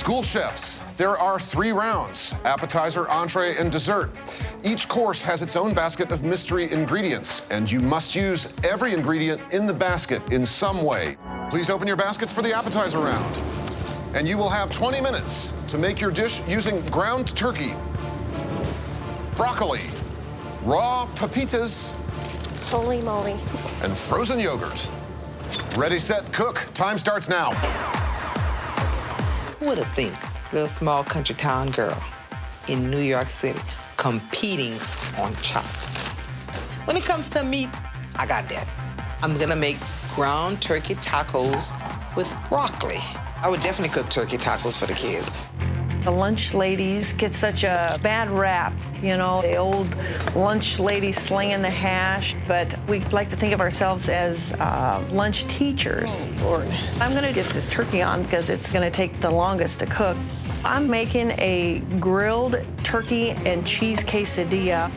School chefs, there are 3 rounds: appetizer, entree, and dessert. Each course has its own basket of mystery ingredients, and you must use every ingredient in the basket in some way. Please open your baskets for the appetizer round. And you will have 20 minutes to make your dish using ground turkey, broccoli, raw pepitas, holy moly, and frozen yogurt. Ready, set, cook. Time starts now. Who would have think little small country town girl in New York City competing on chop? When it comes to meat, I got that. I'm gonna make ground turkey tacos with broccoli. I would definitely cook turkey tacos for the kids. The lunch ladies get such a bad rap, you know, the old lunch lady slinging the hash, but we like to think of ourselves as lunch teachers. Oh, Lord. I'm gonna get this turkey on because it's gonna take the longest to cook. I'm making a grilled turkey and cheese quesadilla.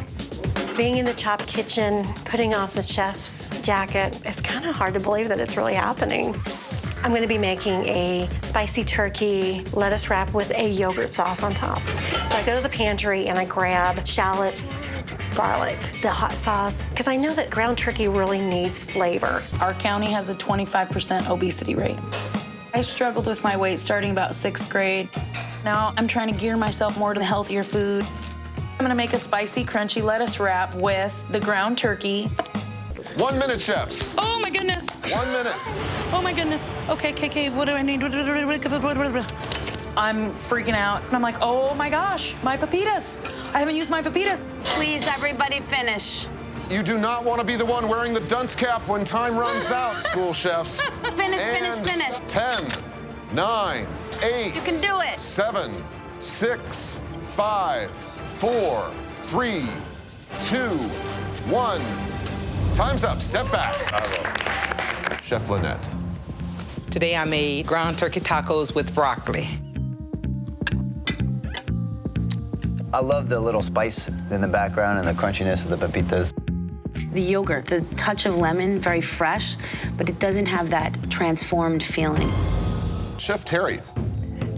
Being in the chop kitchen, putting off the chef's jacket, it's kind of hard to believe that it's really happening. I'm going to be making a spicy turkey lettuce wrap with a yogurt sauce on top. So I go to the pantry and I grab shallots, garlic, the hot sauce, because I know that ground turkey really needs flavor. Our county has a 25% obesity rate. I struggled with my weight starting about 6th grade. Now I'm trying to gear myself more to the healthier food. I'm going to make a spicy, crunchy lettuce wrap with the ground turkey. 1 minute, chefs. Oh my goodness. 1 minute. Oh my goodness. Okay, what do I need? I'm freaking out. And I'm like, oh my gosh, my pepitas. I haven't used my pepitas. Please, everybody finish. You do not want to be the one wearing the dunce cap when time runs out, school chefs. Finish, And finish. 10, 9, 8. You can do it. 7, 6, 5, 4, 3, 2, 1. Time's up. Step back. Chef Lynette. Today I made ground turkey tacos with broccoli. I love the little spice in the background and the crunchiness of the pepitas. The yogurt, the touch of lemon, very fresh, but it doesn't have that transformed feeling. Chef Terry.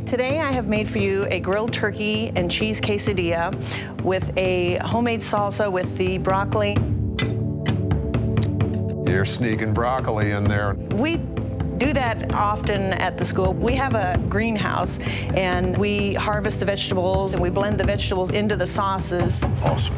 Today I have made for you a grilled turkey and cheese quesadilla with a homemade salsa with the broccoli. You're sneaking broccoli in there. We do that often at the school. We have a greenhouse and we harvest the vegetables and we blend the vegetables into the sauces. Awesome.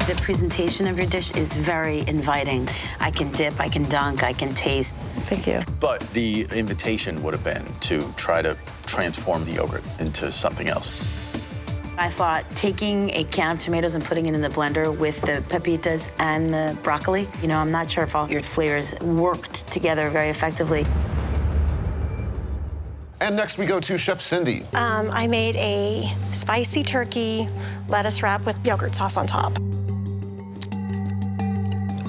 The presentation of your dish is very inviting. I can dip, I can dunk, I can taste. Thank you. But the invitation would have been to try to transform the yogurt into something else. I thought taking a can of tomatoes and putting it in the blender with the pepitas and the broccoli, you know, I'm not sure if all your flavors worked together very effectively. And next we go to Chef Cindy. I made a spicy turkey lettuce wrap with yogurt sauce on top.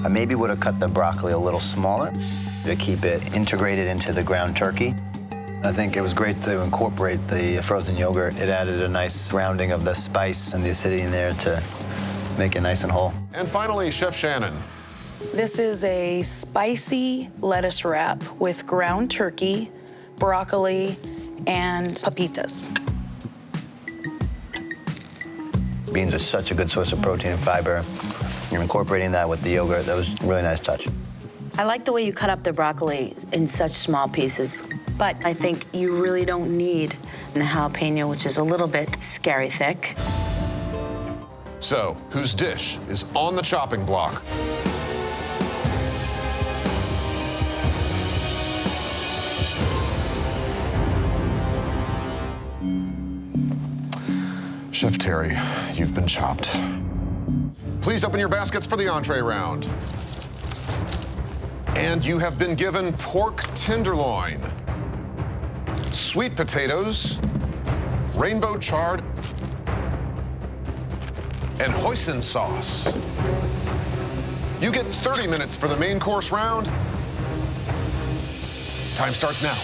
I maybe would have cut the broccoli a little smaller to keep it integrated into the ground turkey. I think it was great to incorporate the frozen yogurt. It added a nice rounding of the spice and the acidity in there to make it nice and whole. And finally, Chef Shannon. This is a spicy lettuce wrap with ground turkey, broccoli, and pepitas. Beans are such a good source of protein and fiber. You're incorporating that with the yogurt. That was a really nice touch. I like the way you cut up the broccoli in such small pieces, but I think you really don't need the jalapeno, which is a little bit scary thick. So, whose dish is on the chopping block? Chef Terry, you've been chopped. Please open your baskets for the entree round. And you have been given pork tenderloin, sweet potatoes, rainbow chard, and hoisin sauce. You get 30 minutes for the main course round. Time starts now.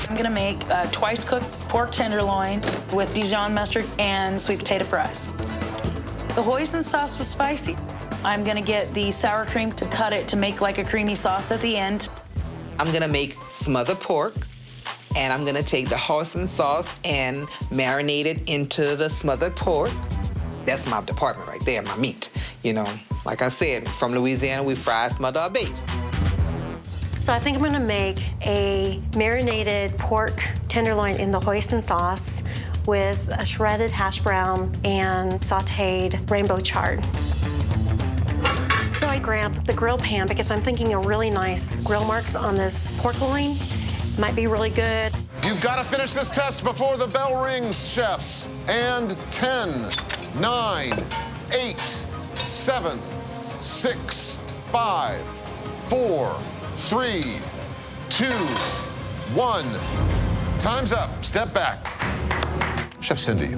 I'm gonna make twice cooked pork tenderloin with Dijon mustard and sweet potato fries. The hoisin sauce was spicy. I'm gonna get the sour cream to cut it to make like a creamy sauce at the end. I'm gonna make smothered pork, And I'm gonna take the hoisin sauce and marinate it into the smothered pork. That's my department right there, my meat. You know, like I said, from Louisiana, we fry, smother, or bake. So I think I'm gonna make a marinated pork tenderloin in the hoisin sauce with a shredded hash brown and sauteed rainbow chard. So I grabbed the grill pan because I'm thinking a really nice grill marks on this pork loin might be really good. You've got to finish this test before the bell rings, chefs. And 10, 9, 8, 7, 6, 5, 4, 3, 2, 1. Time's up. Step back. Chef Cindy.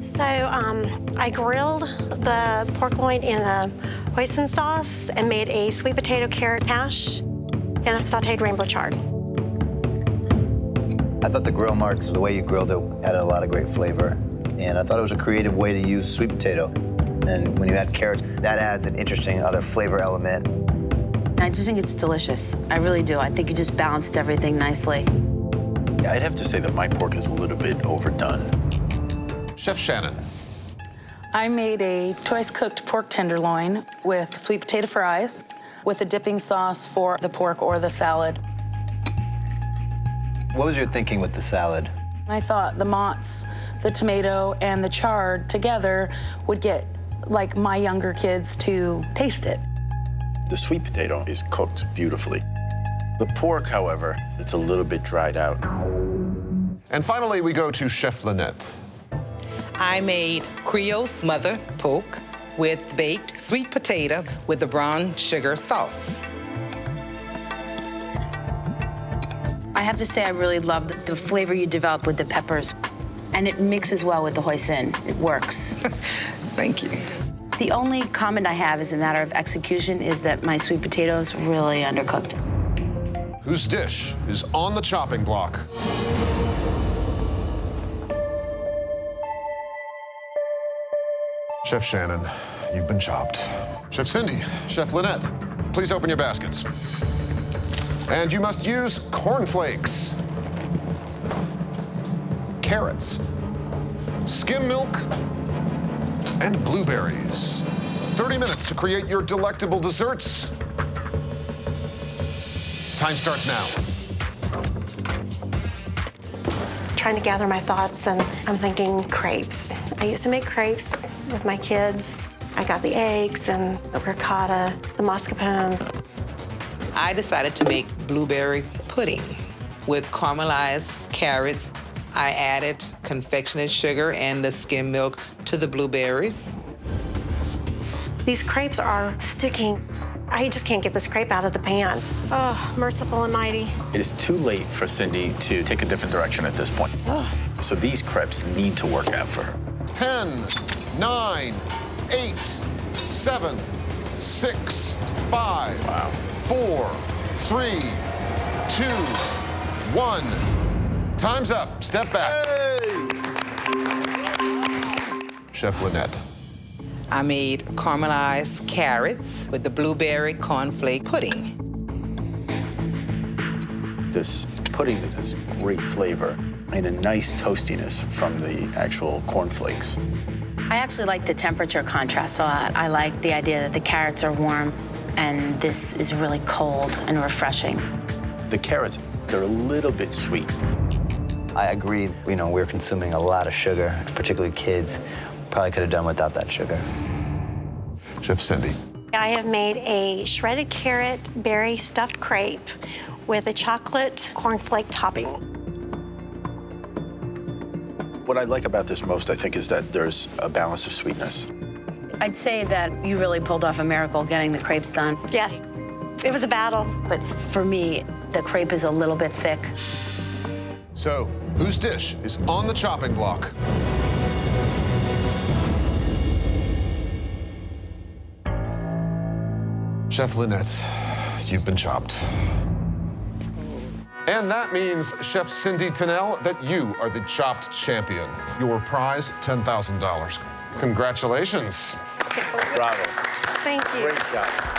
So I grilled the pork loin in a hoisin sauce and made a sweet potato carrot hash and a sauteed rainbow chard. I thought the grill marks, the way you grilled it, added a lot of great flavor. And I thought it was a creative way to use sweet potato. And when you add carrots, that adds an interesting other flavor element. I just think it's delicious. I really do. I think you just balanced everything nicely. I'd have to say that my pork is a little bit overdone. Chef Shannon. I made a twice-cooked pork tenderloin with sweet potato fries with a dipping sauce for the pork or the salad. What was your thinking with the salad? I thought the mozz, the tomato, and the chard together would get, like, my younger kids to taste it. The sweet potato is cooked beautifully. The pork, however, it's a little bit dried out. And finally, we go to Chef Lynette. I made Creole smothered pork with baked sweet potato with the brown sugar sauce. I have to say I really love the flavor you develop with the peppers. And it mixes well with the hoisin. It works. Thank you. The only comment I have as a matter of execution is that my sweet potatoes really undercooked. Whose dish is on the chopping block? Chef Shannon, you've been chopped. Chef Cindy, Chef Lynette, please open your baskets. And you must use cornflakes, carrots, skim milk, and blueberries. 30 minutes to create your delectable desserts. Time starts now. Trying to gather my thoughts, and I'm thinking crepes. I used to make crepes with my kids. I got the eggs and the ricotta, the mascarpone. I decided to make blueberry pudding with caramelized carrots. I added confectionate sugar and the skim milk to the blueberries. These crepes are sticking. I just can't get this crepe out of the pan. Oh, merciful and mighty. It is too late for Cindy to take a different direction at this point. So these crepes need to work out for her. 10, 9, 8, 7, 6, 5, Wow. 4, 3, 2, 1. Time's up. Step back. Chef Lynette. I made caramelized carrots with the blueberry cornflake pudding. This pudding has great flavor and a nice toastiness from the actual cornflakes. I actually like the temperature contrast a lot. I like the idea that the carrots are warm and this is really cold and refreshing. The carrots, they're a little bit sweet. I agree, you know, we're consuming a lot of sugar, particularly kids. Probably could have done without that sugar. Chef Cindy. I have made a shredded carrot berry stuffed crepe with a chocolate cornflake topping. What I like about this most, I think, is that there's a balance of sweetness. I'd say that you really pulled off a miracle getting the crepes done. Yes, it was a battle. But for me, the crepe is a little bit thick. So, whose dish is on the chopping block? Chef Lynette, you've been chopped. And that means, Chef Cindy Tennell, that you are the chopped champion. Your prize, $10,000. Congratulations. Bravo. Thank you. Great job.